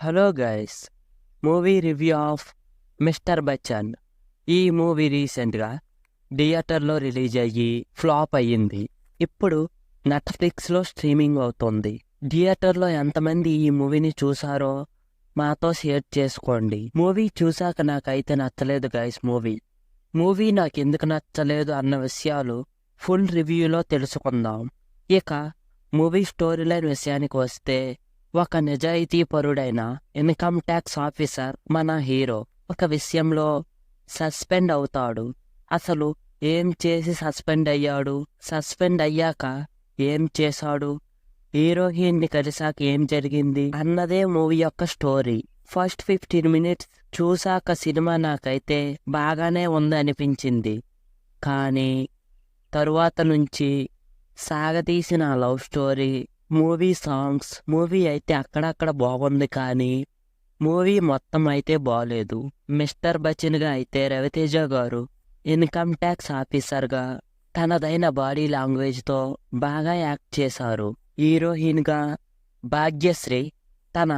Hello guys, movie review of mister Bachchan. ఈ movie రీసెంట్గా థియేటర్లో రిలీజ్ అయ్యి ఫ్లాప్ అయ్యింది. ఇప్పుడు నెట్ఫ్లిక్స్లో స్ట్రీమింగ్ అవుతుంది. థియేటర్లో ఎంతమంది ఈ మూవీని చూసారో మాతో షేర్ చేసుకోండి. మూవీ చూసాక నాకైతే నచ్చలేదు గైస్. మూవీ నాకు ఎందుకు నచ్చలేదు అన్న విషయాలు ఫుల్ రివ్యూలో తెలుసుకుందాం. ఇక మూవీ స్టోరీ లైన్ విషయానికి వస్తే, ఒక నిజాయితీపరుడైన ఇన్కమ్ ట్యాక్స్ ఆఫీసర్ మన హీరో ఒక విషయంలో సస్పెండ్ అవుతాడు. అసలు ఏం చేసి సస్పెండ్ అయ్యాడు, సస్పెండ్ అయ్యాక ఏం చేశాడు, హీరోయిన్ని కలిసాక ఏం జరిగింది అన్నదే మూవీ యొక్క స్టోరీ. ఫస్ట్ 15 మినిట్స్ చూసాక సినిమా నాకైతే బాగానే ఉంది అనిపించింది. కానీ తరువాత నుంచి సాగతీసిన love story, movie songs, movie అయితే అక్కడక్కడ బాగుంది కానీ మూవీ మొత్తం అయితే బాగలేదు. మిస్టర్ బచ్చన్గా అయితే రవితేజ గారు ఇన్కమ్ ట్యాక్స్ ఆఫీసర్గా తనదైన బాడీ లాంగ్వేజ్తో బాగా యాక్ట్ చేశారు. హీరోయిన్గా భాగ్యశ్రీ తన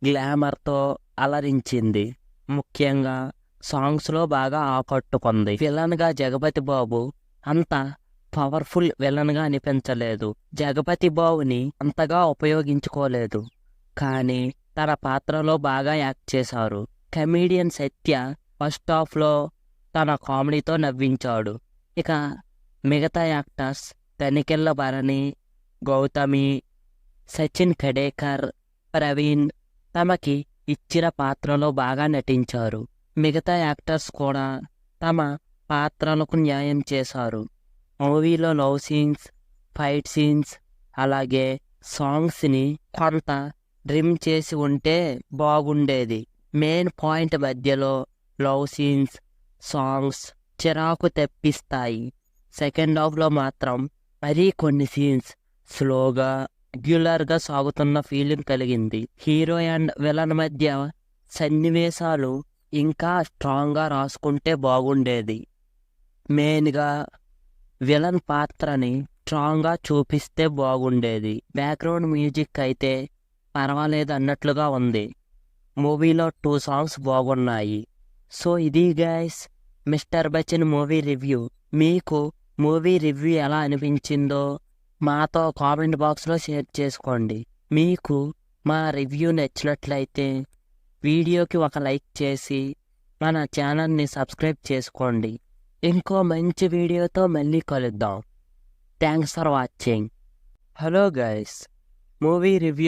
గ్లామర్తో అలరించింది. ముఖ్యంగా సాంగ్స్లో బాగా ఆకట్టుకుంది. విలన్గా జగపతి బాబు అంత పవర్ఫుల్ విలన్గా అనిపించలేదు. జగపతి బాబుని అంతగా ఉపయోగించుకోలేదు, కానీ తన పాత్రలో బాగా యాక్ట్ చేశారు. కమీడియన్ సత్య ఫస్ట్ హాఫ్లో తన కామెడీతో నవ్వించాడు. ఇక మిగతా యాక్టర్స్ తనికెళ్ళ భరణి, గౌతమి, సచిన్ ఖడేకర్, ప్రవీణ్ తమకి ఇచ్చిన పాత్రలో బాగా నటించారు. మిగతా యాక్టర్స్ కూడా తమ పాత్రలకు న్యాయం చేశారు. మూవీలో లవ్ సీన్స్, ఫైట్ సీన్స్, అలాగే సాంగ్స్ని కొంత డ్రిమ్ చేసి ఉంటే బాగుండేది. మెయిన్ పాయింట్ మధ్యలో లవ్ సీన్స్, సాంగ్స్ చిరాకు తెప్పిస్తాయి. సెకండ్ హాఫ్లో మాత్రం మరీ కొన్ని సీన్స్ స్లోగా, రెగ్యులర్గా సాగుతున్న ఫీలింగ్ కలిగింది. హీరో అండ్ విలన్ మధ్య సన్నివేశాలు ఇంకా స్ట్రాంగ్గా రాసుకుంటే బాగుండేది. మెయిన్గా విలన్ పాత్రని స్ట్రాంగ్గా చూపిస్తే బాగుండేది. బ్యాక్గ్రౌండ్ మ్యూజిక్ అయితే పర్వాలేదు అన్నట్లుగా ఉంది. మూవీలో 2 సాంగ్స్ బాగున్నాయి. సో ఇది guys mister Bachchan movie review. మీకు మూవీ రివ్యూ ఎలా అనిపించిందో మాతో కామెంట్ బాక్స్లో షేర్ చేసుకోండి. మీకు మా రివ్యూ నచ్చినట్లయితే వీడియోకి ఒక లైక్ చేసి మన ఛానల్ని సబ్స్క్రైబ్ చేసుకోండి. ఇంకో మంచి వీడియోతో మళ్ళీ కలుద్దాం. Thanks for watching. Hello guys, movie review